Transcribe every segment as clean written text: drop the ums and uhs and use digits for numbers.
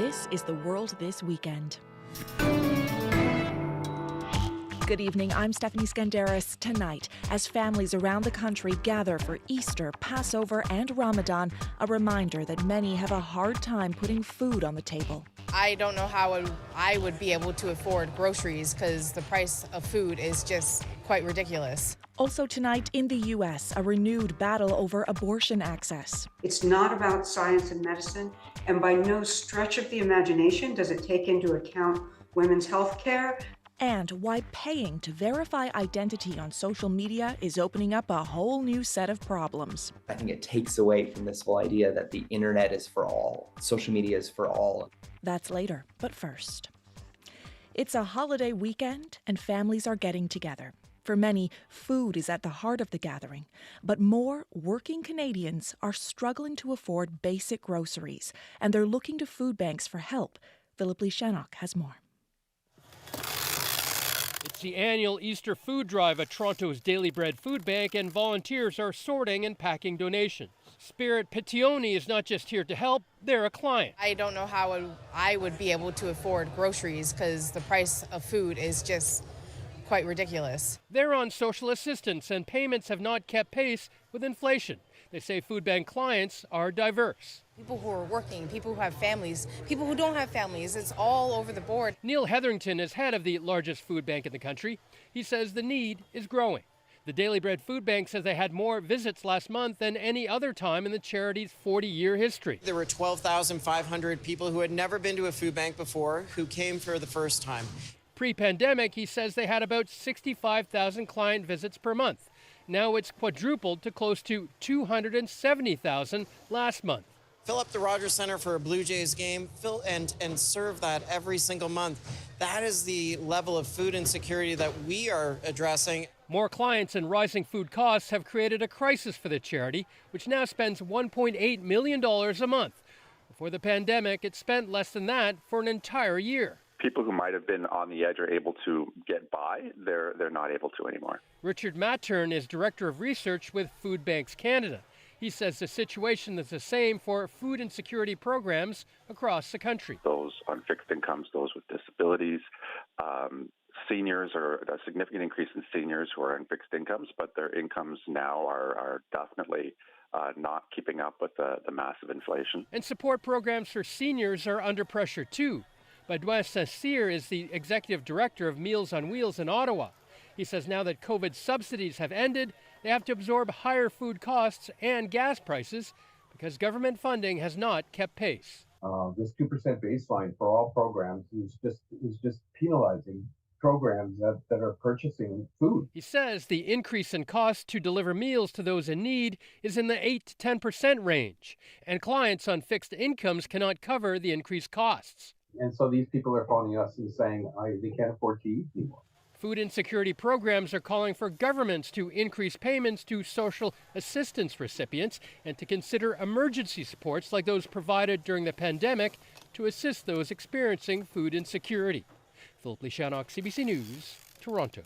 This is The World This Weekend. Good evening, I'm Stephanie Skandaris. Tonight, as families around the country gather for Easter, Passover and Ramadan, a reminder that many have a hard time putting food on the table. I don't know how I would be able to afford groceries because the price of food is just quite ridiculous. Also tonight in the U.S., a renewed battle over abortion access. It's not about science and medicine, and by no stretch of the imagination does it take into account women's health care. And why paying to verify identity on social media is opening up a whole new set of problems. I think it takes away from this whole idea that the internet is for all, social media is for all. That's later, but first. It's a holiday weekend and families are getting together. For many, food is at the heart of the gathering, but more working Canadians are struggling to afford basic groceries, and they're looking to food banks for help. Philip Lee-Shannock has more. It's the annual Easter food drive at Toronto's Daily Bread Food Bank, and volunteers are sorting and packing donations. Spirit Petioni is not just here to help, they're a client. I don't know how I would be able to afford groceries because the price of food is just quite ridiculous. They're on social assistance and payments have not kept pace with inflation. They say food bank clients are diverse. People who are working, people who have families, people who don't have families, it's all over the board. Neil Hetherington is head of the largest food bank in the country. He says the need is growing. The Daily Bread Food Bank says they had more visits last month than any other time in the charity's 40-year history. There were 12,500 people who had never been to a food bank before who came for the first time. Pre-pandemic, he says they had about 65,000 client visits per month. Now it's quadrupled to close to 270,000 last month. Fill up the Rogers Centre for a Blue Jays game, and serve that every single month. That is the level of food insecurity that we are addressing. More clients and rising food costs have created a crisis for the charity, which now spends $1.8 million a month. Before the pandemic, it spent less than that for an entire year. People who might have been on the edge are able to get by. They're not able to anymore. Richard Mattern is Director of Research with Food Banks Canada. He says the situation is the same for food insecurity programs across the country. Those on fixed incomes, those with disabilities, seniors, are a significant increase in seniors who are on fixed incomes, but their incomes now are definitely not keeping up with the massive inflation. And support programs for seniors are under pressure too. Baudouin Saint-Cyr is the Executive Director of Meals on Wheels in Ottawa. He says now that COVID subsidies have ended, they have to absorb higher food costs and gas prices because government funding has not kept pace. This 2% baseline for all programs is just penalizing programs that are purchasing food. He says the increase in cost to deliver meals to those in need is in the 8 to 10% range, and clients on fixed incomes cannot cover the increased costs. And so these people are phoning us and saying they can't afford to eat anymore. Food insecurity programs are calling for governments to increase payments to social assistance recipients and to consider emergency supports like those provided during the pandemic to assist those experiencing food insecurity. Philip Lee-Shannock, CBC News, Toronto.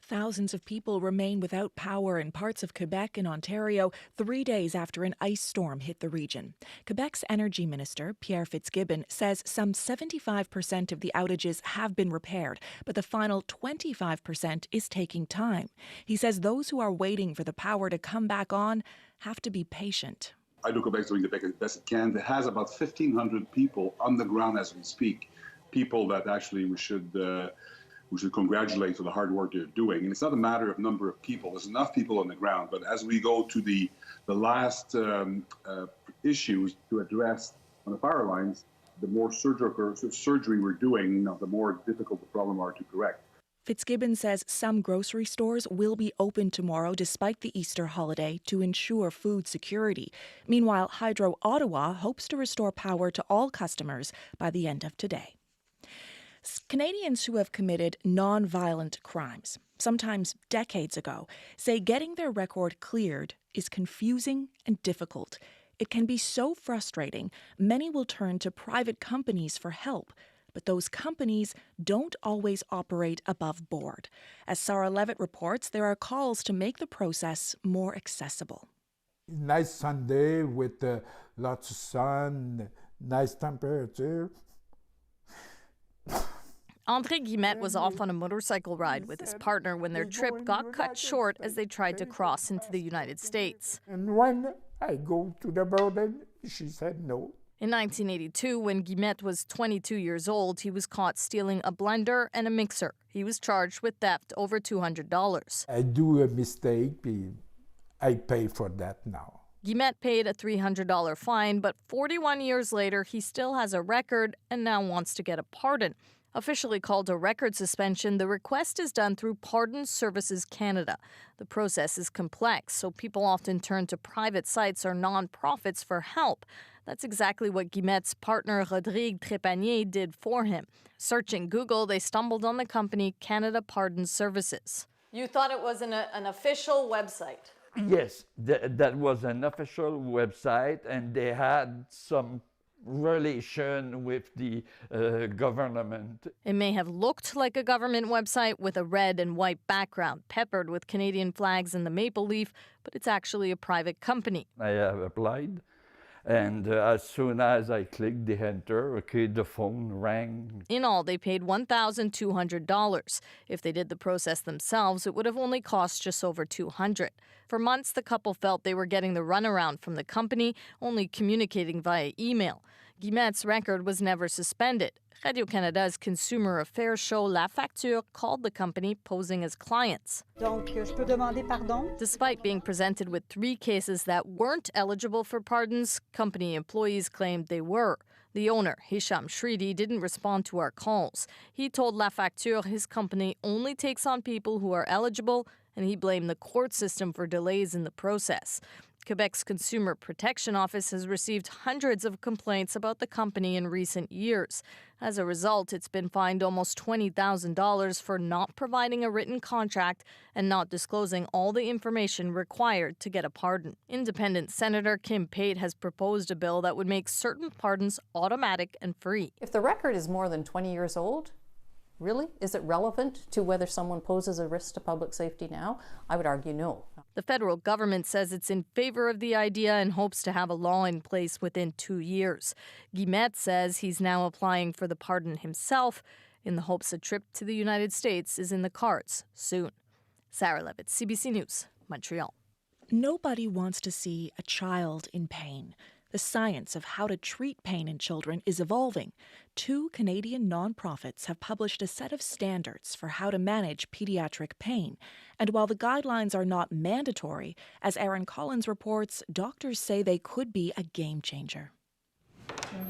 Thousands of people remain without power in parts of Quebec and Ontario 3 days after an ice storm hit the region. Quebec's Energy Minister, Pierre Fitzgibbon, says some 75% of the outages have been repaired, but the final 25% is taking time. He says those who are waiting for the power to come back on have to be patient. Hydro-Quebec is doing the best it can. It has about 1,500 people on the ground as we speak, people that actually we should congratulate for the hard work they're doing. And it's not a matter of number of people. There's enough people on the ground. But as we go to the last issues to address on the power lines, the more surgery we're doing, the more difficult the problem are to correct. Fitzgibbon says some grocery stores will be open tomorrow despite the Easter holiday to ensure food security. Meanwhile, Hydro Ottawa hopes to restore power to all customers by the end of today. Canadians who have committed non-violent crimes, sometimes decades ago, say getting their record cleared is confusing and difficult. It can be so frustrating, many will turn to private companies for help. But those companies don't always operate above board. As Sarah Levitt reports, there are calls to make the process more accessible. Nice Sunday with lots of sun, nice temperature. André Guillemette was off on a motorcycle ride with his partner when their trip got cut short as they tried to cross into the United States. And when I go to the border, she said no. In 1982, when Guillemette was 22 years old, he was caught stealing a blender and a mixer. He was charged with theft over $200. I do a mistake, I pay for that now. Guillemette paid a $300 fine, but 41 years later, he still has a record and now wants to get a pardon. Officially called a record suspension, the request is done through Pardon Services Canada. The process is complex, so people often turn to private sites or non-profits for help. That's exactly what Guillette's partner Rodrigue Trépanier did for him. Searching Google, they stumbled on the company Canada Pardon Services. You thought it was an official website? Yes, that was an official website, and they had some relation with the government. It may have looked like a government website with a red and white background, peppered with Canadian flags and the maple leaf, but it's actually a private company. I have applied, and as soon as I clicked the enter, the phone rang. In all, they paid $1,200. If they did the process themselves, it would have only cost just over $200. For months, the couple felt they were getting the runaround from the company, only communicating via email. Guillette's record was never suspended. Radio-Canada's consumer affairs show La Facture called the company posing as clients. Donc, je peux demander pardon? Despite being presented with 3 cases that weren't eligible for pardons, company employees claimed they were. The owner, Hisham Shridi, didn't respond to our calls. He told La Facture his company only takes on people who are eligible, and he blamed the court system for delays in the process. Quebec's Consumer Protection Office has received hundreds of complaints about the company in recent years. As a result, it's been fined almost $20,000 for not providing a written contract and not disclosing all the information required to get a pardon. Independent Senator Kim Pate has proposed a bill that would make certain pardons automatic and free. If the record is more than 20 years old, really? Is it relevant to whether someone poses a risk to public safety now? I would argue no. The federal government says it's in favor of the idea and hopes to have a law in place within 2 years. Guillemette says he's now applying for the pardon himself in the hopes a trip to the United States is in the cards soon. Sarah Levitt, CBC News, Montreal. Nobody wants to see a child in pain. The science of how to treat pain in children is evolving. 2 Canadian nonprofits have published a set of standards for how to manage pediatric pain. And while the guidelines are not mandatory, as Erin Collins reports, doctors say they could be a game changer.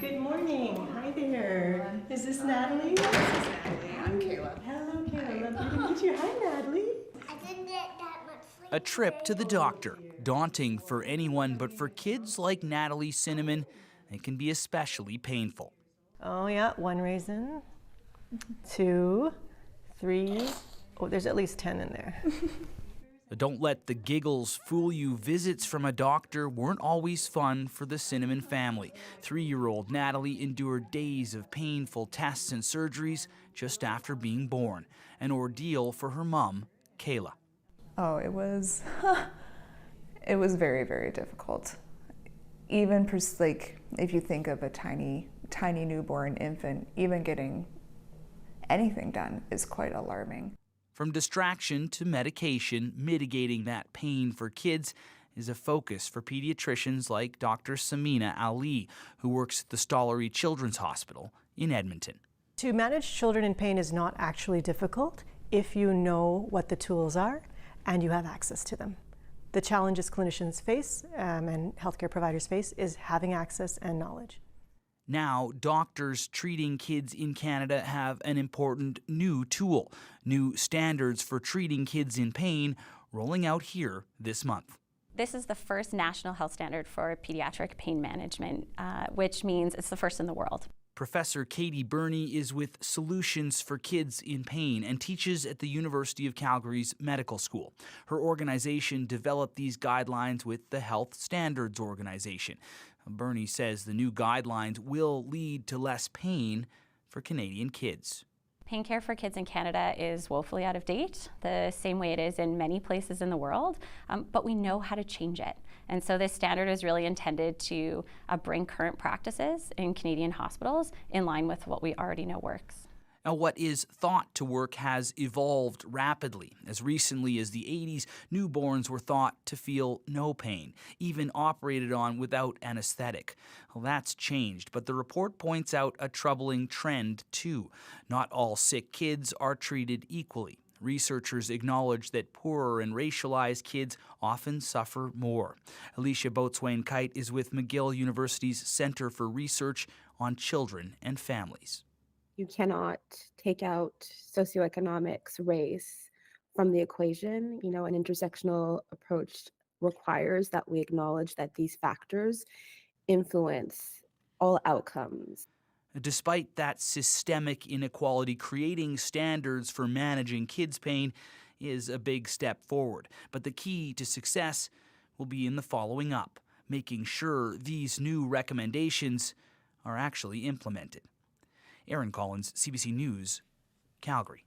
Good morning. Hi there. Is this Natalie? This is Natalie. I'm Kayla. Hello, Kayla. Lovely to meet you. Hi, Natalie. A trip to the doctor, daunting for anyone, but for kids like Natalie Cinnamon, it can be especially painful. Oh yeah, 1 raisin, 2, 3. Oh, there's at least 10 in there. Don't let the giggles fool you. Visits from a doctor weren't always fun for the Cinnamon family. 3-year-old Natalie endured days of painful tests and surgeries just after being born. An ordeal for her mom, Kayla. Oh, it was very, very difficult. Even like if you think of a tiny newborn infant, even getting anything done is quite alarming. From distraction to medication, mitigating that pain for kids is a focus for pediatricians like Dr. Samina Ali, who works at the Stollery Children's Hospital in Edmonton. To manage children in pain is not actually difficult if you know what the tools are and you have access to them. The challenges clinicians face and healthcare providers face is having access and knowledge. Now, doctors treating kids in Canada have an important new tool, new standards for treating kids in pain, rolling out here this month. This is the first national health standard for pediatric pain management, which means it's the first in the world. Professor Katie Burney is with Solutions for Kids in Pain and teaches at the University of Calgary's medical school. Her organization developed these guidelines with the Health Standards Organization. Burney says the new guidelines will lead to less pain for Canadian kids. Pain care for kids in Canada is woefully out of date, the same way it is in many places in the world, but we know how to change it. And so this standard is really intended to bring current practices in Canadian hospitals in line with what we already know works. Now, what is thought to work has evolved rapidly. As recently as the 80s, newborns were thought to feel no pain, even operated on without anesthetic. Well, that's changed, but the report points out a troubling trend, too. Not all sick kids are treated equally. Researchers acknowledge that poorer and racialized kids often suffer more. Alicia Boatswain-Kite is with McGill University's Center for Research on Children and Families. You cannot take out socioeconomics, race from the equation. You know, an intersectional approach requires that we acknowledge that these factors influence all outcomes. Despite that systemic inequality, creating standards for managing kids' pain is a big step forward. But the key to success will be in the following up, making sure these new recommendations are actually implemented. Aaron Collins, CBC News, Calgary.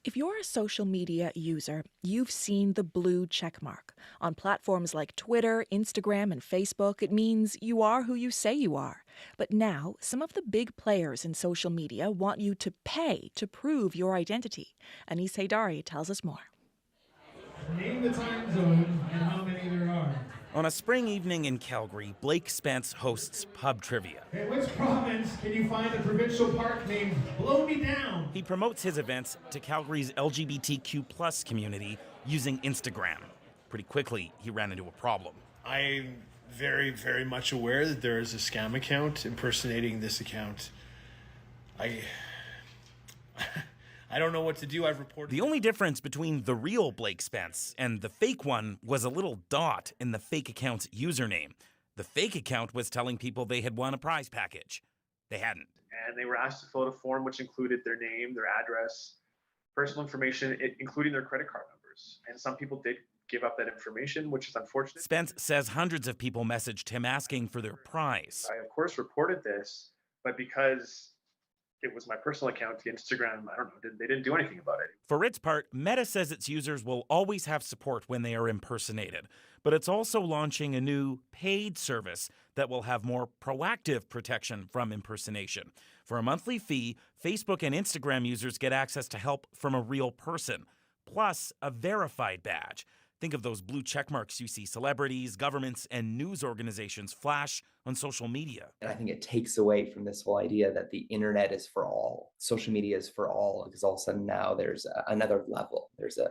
If you're a social media user, you've seen the blue checkmark. On platforms like Twitter, Instagram, and Facebook, it means you are who you say you are. But now, some of the big players in social media want you to pay to prove your identity. Anis Haydari tells us more. Name the time zone and how many there are. On a spring evening in Calgary, Blake Spence hosts pub trivia. In which province can you find a provincial park named Blow Me Down? He promotes his events to Calgary's LGBTQ+ community using Instagram. Pretty quickly, he ran into a problem. I'm very, very much aware that there is a scam account impersonating this account. I don't know what to do. I've reported. The only difference between the real Blake Spence and the fake one was a little dot in the fake account's username. The fake account was telling people they had won a prize package. They hadn't. And they were asked to fill out a form which included their name, their address, personal information, including their credit card numbers. And some people did give up that information, which is unfortunate. Spence says hundreds of people messaged him asking for their prize. I, of course, reported this, but because it was my personal account, the Instagram, I don't know, they didn't do anything about it. For its part, Meta says its users will always have support when they are impersonated, but it's also launching a new paid service that will have more proactive protection from impersonation. For a monthly fee, Facebook and Instagram users get access to help from a real person, plus a verified badge. Think of those blue check marks you see celebrities, governments, and news organizations flash on social media. And I think it takes away from this whole idea that the internet is for all, social media is for all, because all of a sudden now there's another level. There's the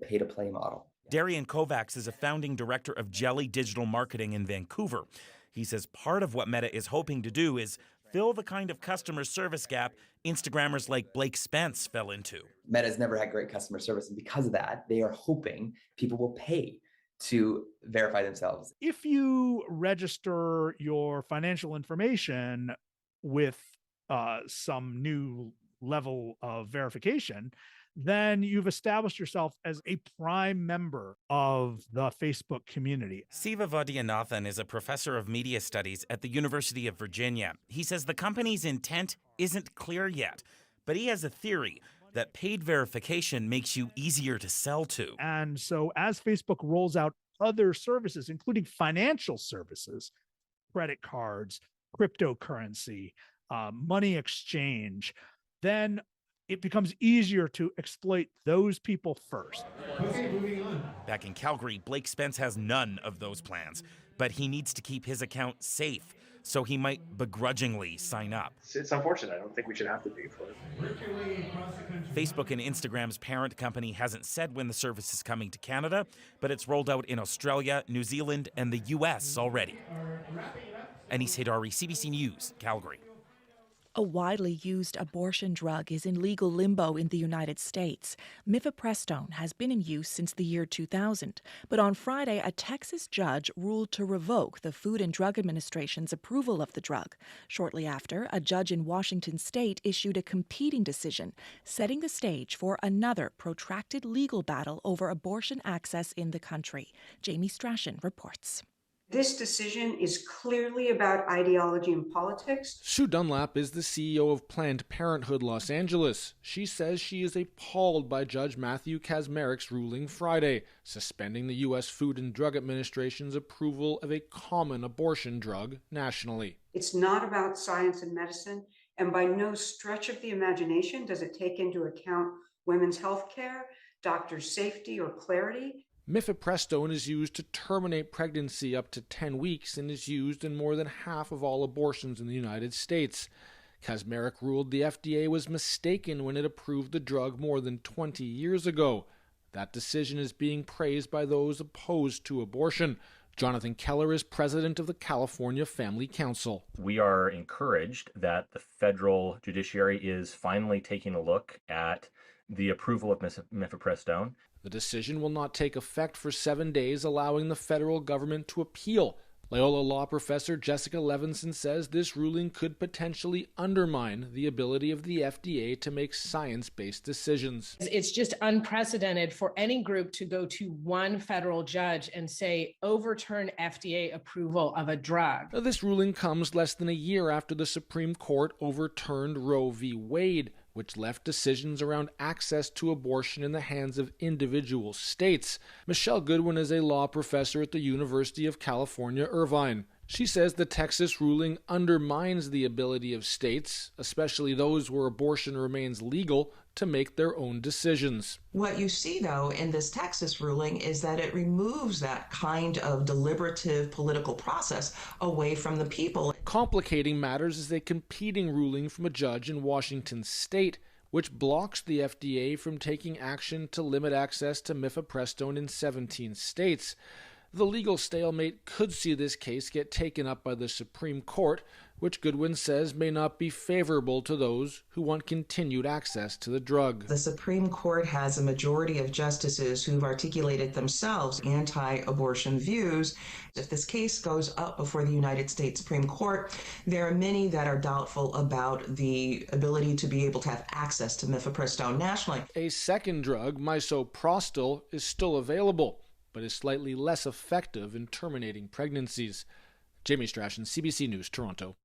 pay-to-play model. Darian Kovacs is a founding director of Jelly Digital Marketing in Vancouver. He says part of what Meta is hoping to do is fill the kind of customer service gap Instagrammers like Blake Spence fell into. Meta's never had great customer service, and because of that, they are hoping people will pay to verify themselves. If you register your financial information with some new level of verification, then you've established yourself as a prime member of the Facebook community. Siva Vaidyanathan is a professor of media studies at the University of Virginia. He says the company's intent isn't clear yet, but he has a theory that paid verification makes you easier to sell to. And so as Facebook rolls out other services, including financial services, credit cards, cryptocurrency, money exchange, then it becomes easier to exploit those people first. Okay, moving on. Back in Calgary, Blake Spence has none of those plans, but he needs to keep his account safe, so he might begrudgingly sign up. It's unfortunate. I don't think we should have to pay for it. Facebook and Instagram's parent company hasn't said when the service is coming to Canada, but it's rolled out in Australia, New Zealand, and the U.S. already. Anis Haydari, CBC News, Calgary. A widely used abortion drug is in legal limbo in the United States. Mifepristone has been in use since the year 2000, but on Friday, a Texas judge ruled to revoke the Food and Drug Administration's approval of the drug. Shortly after, a judge in Washington state issued a competing decision, setting the stage for another protracted legal battle over abortion access in the country. Jamie Strachan reports. This decision is clearly about ideology and politics. Sue Dunlap is the CEO of Planned Parenthood Los Angeles. She says she is appalled by Judge Matthew Kacsmarik's ruling Friday, suspending the U.S. Food and Drug Administration's approval of a common abortion drug nationally. It's not about science and medicine, and by no stretch of the imagination does it take into account women's health care, doctors' safety, or clarity. Mifepristone is used to terminate pregnancy up to 10 weeks and is used in more than half of all abortions in the United States. Kacsmarik ruled the FDA was mistaken when it approved the drug more than 20 years ago. That decision is being praised by those opposed to abortion. Jonathan Keller is president of the California Family Council. We are encouraged that the federal judiciary is finally taking a look at the approval of mifepristone. The decision will not take effect for 7 days, allowing the federal government to appeal. Loyola Law professor Jessica Levinson says this ruling could potentially undermine the ability of the FDA to make science-based decisions. It's just unprecedented for any group to go to one federal judge and say, overturn FDA approval of a drug. This ruling comes less than a year after the Supreme Court overturned Roe v. Wade, which left decisions around access to abortion in the hands of individual states. Michelle Goodwin is a law professor at the University of California, Irvine. She says the Texas ruling undermines the ability of states, especially those where abortion remains legal, to make their own decisions. What you see, though, in this Texas ruling is that it removes that kind of deliberative political process away from the people. Complicating matters is a competing ruling from a judge in Washington state, which blocks the FDA from taking action to limit access to mifepristone in 17 states. The legal stalemate could see this case get taken up by the Supreme Court, which Goodwin says may not be favorable to those who want continued access to the drug. The Supreme Court has a majority of justices who've articulated themselves anti-abortion views. If this case goes up before the United States Supreme Court, there are many that are doubtful about the ability to be able to have access to mifepristone nationally. A second drug, misoprostol, is still available, but is slightly less effective in terminating pregnancies. Jamie Strachan, CBC News, Toronto.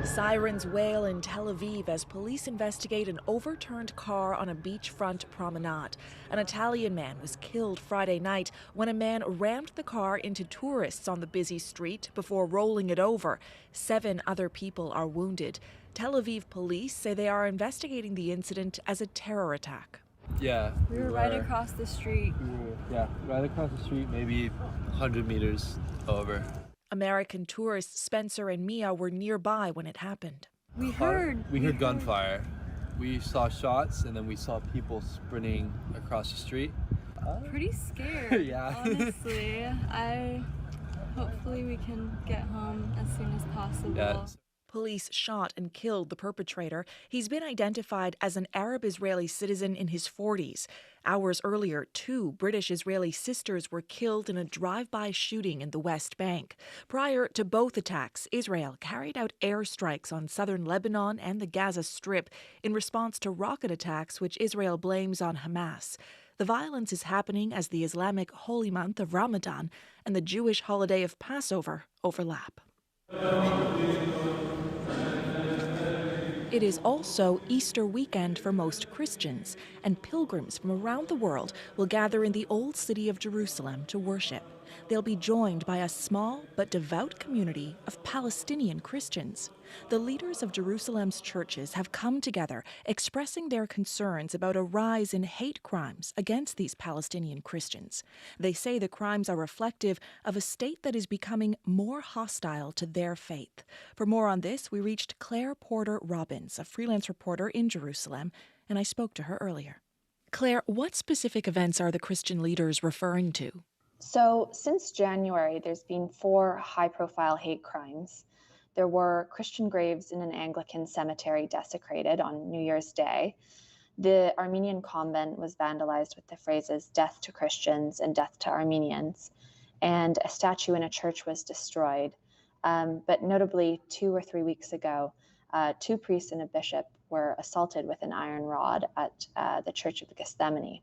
Sirens wail in Tel Aviv as police investigate an overturned car on a beachfront promenade. An Italian man was killed Friday night when a man rammed the car into tourists on the busy street before rolling it over. 7 other people are wounded. Tel Aviv police say they are investigating the incident as a terror attack. Yeah. We were right across the street. Right across the street, maybe 100 meters over. American tourists Spencer and Mia were nearby when it happened. We heard gunfire. We saw shots, and then we saw people sprinting across the street. Pretty scared, Yeah. honestly. Hopefully we can get home as soon as possible. Yeah. Police shot and killed the perpetrator. He's been identified as an Arab-Israeli citizen in his 40s. Hours earlier, 2 British-Israeli sisters were killed in a drive-by shooting in the West Bank. Prior to both attacks, Israel carried out airstrikes on southern Lebanon and the Gaza Strip in response to rocket attacks which Israel blames on Hamas. The violence is happening as the Islamic holy month of Ramadan and the Jewish holiday of Passover overlap. It is also Easter weekend for most Christians, and pilgrims from around the world will gather in the old city of Jerusalem to worship. They'll be joined by a small but devout community of Palestinian Christians. The leaders of Jerusalem's churches have come together, expressing their concerns about a rise in hate crimes against these Palestinian Christians. They say the crimes are reflective of a state that is becoming more hostile to their faith. For more on this, we reached Claire Porter Robbins, a freelance reporter in Jerusalem, and I spoke to her earlier. Claire, what specific events are the Christian leaders referring to? So, since January, there's been 4 high-profile hate crimes. There were Christian graves in an Anglican cemetery desecrated on New Year's Day. The Armenian convent was vandalized with the phrases "death to Christians" and "death to Armenians." And a statue in a church was destroyed. But notably, 2 or 3 weeks ago, 2 priests and a bishop were assaulted with an iron rod at the Church of the Gethsemane.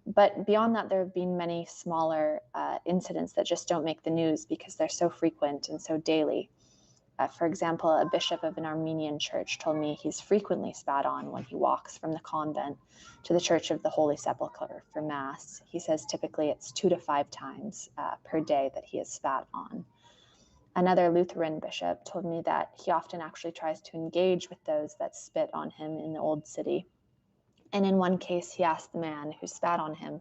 But beyond that, there have been many smaller incidents that just don't make the news because they're so frequent and so daily. For example, a bishop of an Armenian church told me he's frequently spat on when he walks from the convent to the Church of the Holy Sepulchre for Mass. He says typically it's 2 to 5 times per day that he is spat on. Another Lutheran bishop told me that he often actually tries to engage with those that spit on him in the Old City. And in one case, he asked the man who spat on him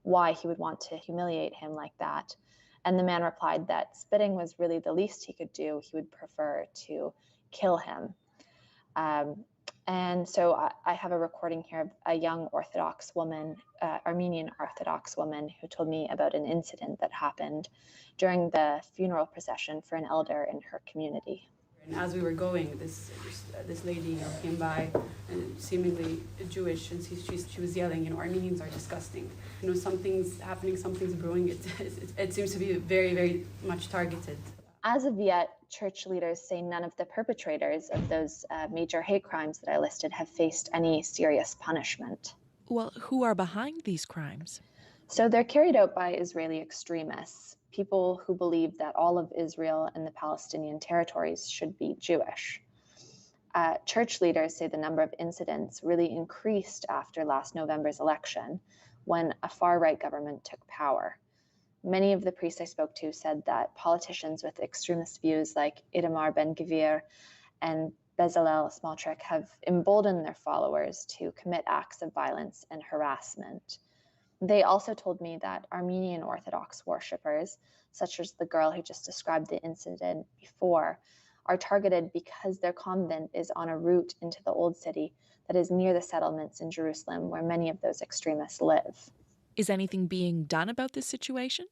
why he would want to humiliate him like that. And the man replied that spitting was really the least he could do. He would prefer to kill him. And so I have a recording here of a young Orthodox woman, Armenian Orthodox woman, who told me about an incident that happened during the funeral procession for an elder in her community. And as we were going, this lady came by, seemingly Jewish, and she was yelling, Armenians are disgusting. Something's happening, something's brewing. It seems to be very, very much targeted. As of yet, church leaders say none of the perpetrators of those major hate crimes that I listed have faced any serious punishment. Well, who are behind these crimes? So they're carried out by Israeli extremists, people who believe that all of Israel and the Palestinian territories should be Jewish. Church leaders say the number of incidents really increased after last November's election, when a far-right government took power. Many of the priests I spoke to said that politicians with extremist views like Itamar Ben-Gvir and Bezalel Smotrich have emboldened their followers to commit acts of violence and harassment. They also told me that Armenian Orthodox worshippers, such as the girl who just described the incident before, are targeted because their convent is on a route into the Old City that is near the settlements in Jerusalem where many of those extremists live. Is anything being done about this situation?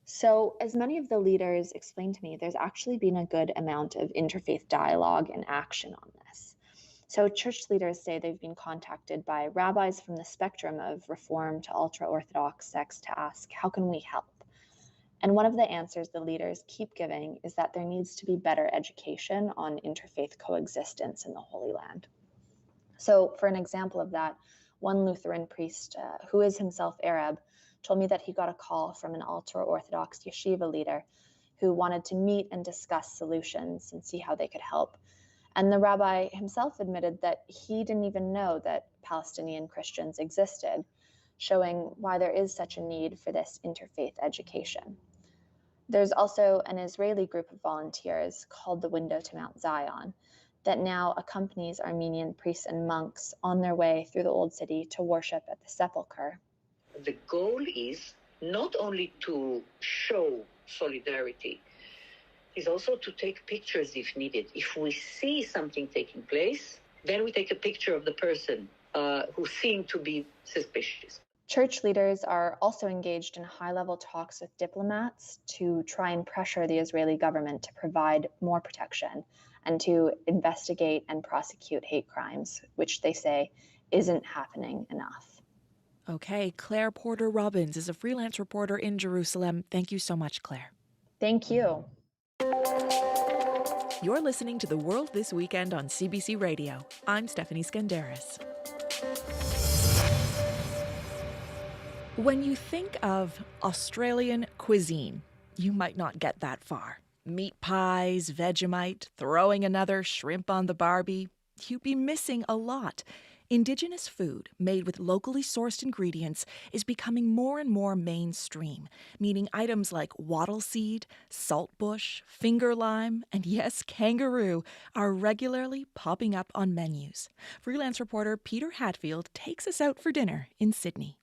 So, as many of the leaders explained to me, there's actually been a good amount of interfaith dialogue and action on this. So, church leaders say they've been contacted by rabbis from the spectrum of Reform to ultra-Orthodox sects to ask, how can we help? And one of the answers the leaders keep giving is that there needs to be better education on interfaith coexistence in the Holy Land. So, for an example of that, one Lutheran priest, who is himself Arab, told me that he got a call from an ultra-Orthodox yeshiva leader who wanted to meet and discuss solutions and see how they could help. And the rabbi himself admitted that he didn't even know that Palestinian Christians existed, showing why there is such a need for this interfaith education. There's also an Israeli group of volunteers called the Window to Mount Zion that now accompanies Armenian priests and monks on their way through the Old City to worship at the Sepulchre. The goal is not only to show solidarity, is also to take pictures if needed. If we see something taking place, then we take a picture of the person who seemed to be suspicious. Church leaders are also engaged in high-level talks with diplomats to try and pressure the Israeli government to provide more protection and to investigate and prosecute hate crimes, which they say isn't happening enough. Okay, Claire Porter-Robbins is a freelance reporter in Jerusalem. Thank you so much, Claire. Thank you. You're listening to The World This Weekend on CBC Radio. I'm Stephanie Skandaris. When you think of Australian cuisine, you might not get that far. Meat pies, Vegemite, throwing another shrimp on the barbie. You'd be missing a lot. Indigenous food made with locally sourced ingredients is becoming more and more mainstream, meaning items like wattle seed, saltbush, finger lime, and yes, kangaroo are regularly popping up on menus. Freelance reporter Peter Hatfield takes us out for dinner in Sydney.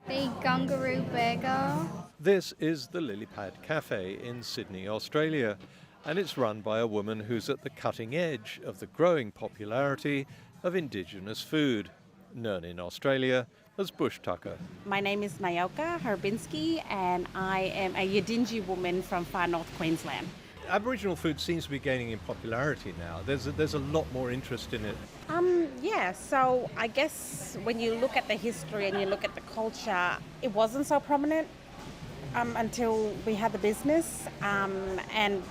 The kangaroo burger. This is the Lily Pad Cafe in Sydney, Australia, and it's run by a woman who's at the cutting edge of the growing popularity of Indigenous food, known in Australia as bush tucker. My name is Nayoka Harbinski, and I am a Yidinji woman from far north Queensland. Aboriginal food seems to be gaining in popularity now. There's a lot more interest in it. Yeah, so I guess when you look at the history and you look at the culture, it wasn't so prominent until we had the business, and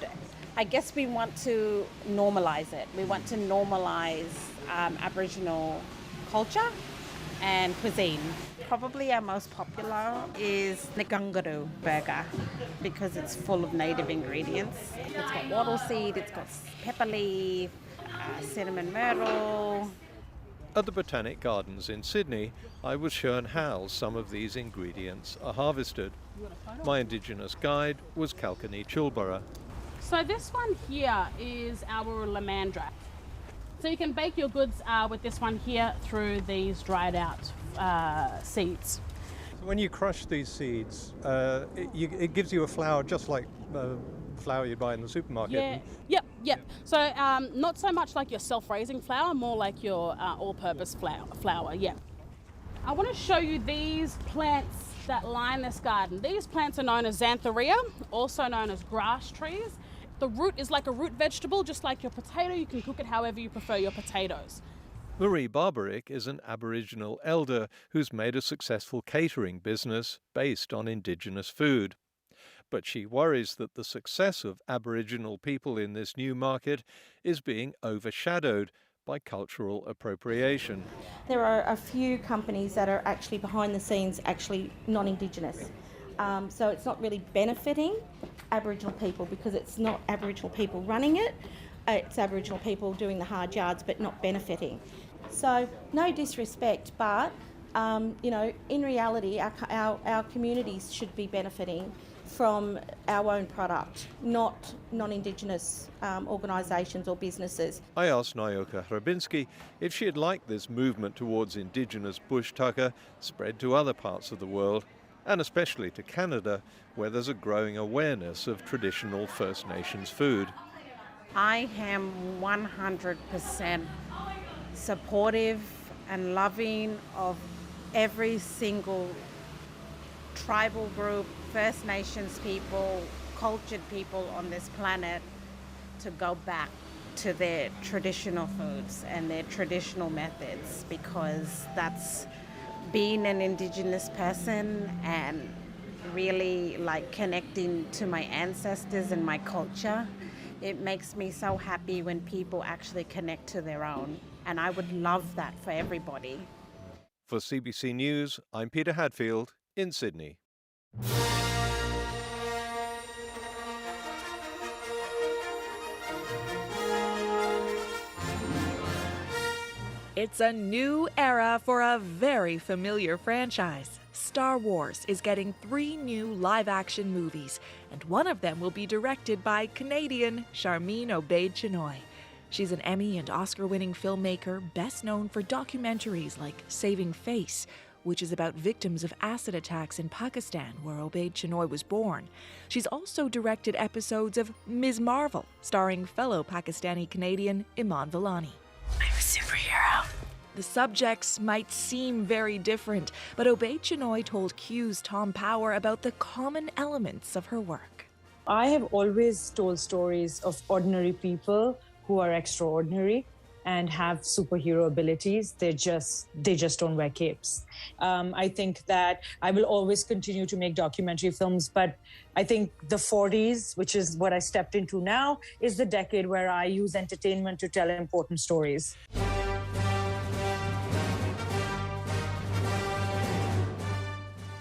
I guess we want to normalize it. We want to normalize Aboriginal culture and cuisine. Probably our most popular is the kangaroo burger because it's full of native ingredients. It's got wattle seed, it's got pepper leaf, cinnamon myrtle. At the Botanic Gardens in Sydney, I was shown how some of these ingredients are harvested. My Indigenous guide was Kalkani Chulbara. So this one here is our lamandra. So you can bake your goods with this one here through these dried out seeds. When you crush these seeds, it gives you a flour just like flour you'd buy in the supermarket. Yeah, yep. So not so much like your self-raising flour, more like your all-purpose flour, yeah. I want to show you these plants that line this garden. These plants are known as xanthorrhea, also known as grass trees. The root is like a root vegetable, just like your potato. You can cook it however you prefer your potatoes. Marie Barbaric is an Aboriginal elder who's made a successful catering business based on Indigenous food. But she worries that the success of Aboriginal people in this new market is being overshadowed by cultural appropriation. There are a few companies that are actually behind the scenes actually non-Indigenous. So it's not really benefiting Aboriginal people because it's not Aboriginal people running it. It's Aboriginal people doing the hard yards but not benefiting. So no disrespect, but in reality our communities should be benefiting from our own product, not non-Indigenous organisations or businesses. I asked Nayoka Hrabinski if she'd like this movement towards Indigenous bush tucker spread to other parts of the world, and especially to Canada, where there's a growing awareness of traditional First Nations food. I am 100% supportive and loving of every single tribal group, First Nations people, cultured people on this planet to go back to their traditional foods and their traditional methods, because that's being an Indigenous person and really like connecting to my ancestors and my culture. It makes me so happy when people actually connect to their own, and I would love that for everybody. For CBC News, I'm Peter Hadfield in Sydney. It's a new era for a very familiar franchise. Star Wars is getting 3 new live-action movies, and one of them will be directed by Canadian Charmine Obaid-Chinoy. She's an Emmy and Oscar-winning filmmaker best known for documentaries like Saving Face, which is about victims of acid attacks in Pakistan, where Obaid-Chinoy was born. She's also directed episodes of Ms. Marvel, starring fellow Pakistani-Canadian Iman Vellani. I'm a superhero. The subjects might seem very different, but Obaid-Chinoy told Q's Tom Power about the common elements of her work. I have always told stories of ordinary people who are extraordinary and have superhero abilities. They just don't wear capes. I think that I will always continue to make documentary films, but I think the 40s, which is what I stepped into now, is the decade where I use entertainment to tell important stories.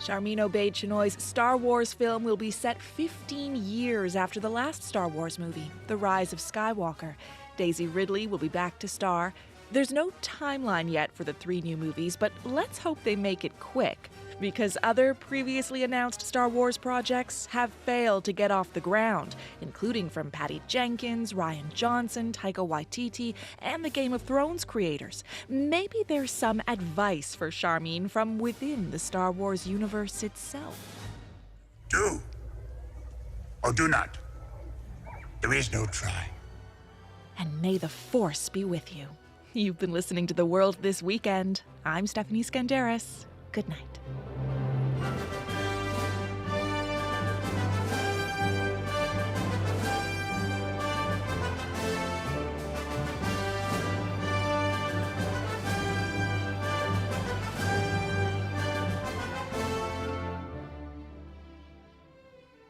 Charmine Obaid-Chinoy's Star Wars film will be set 15 years after the last Star Wars movie, The Rise of Skywalker. Daisy Ridley will be back to star. There's no timeline yet for the 3 new movies, but let's hope they make it quick, because other previously announced Star Wars projects have failed to get off the ground, including from Patty Jenkins, Rian Johnson, Taika Waititi, and the Game of Thrones creators. Maybe there's some advice for Charmine from within the Star Wars universe itself. Do or do not. There is no try. And may the Force be with you. You've been listening to The World This Weekend. I'm Stephanie Skandaris. Good night.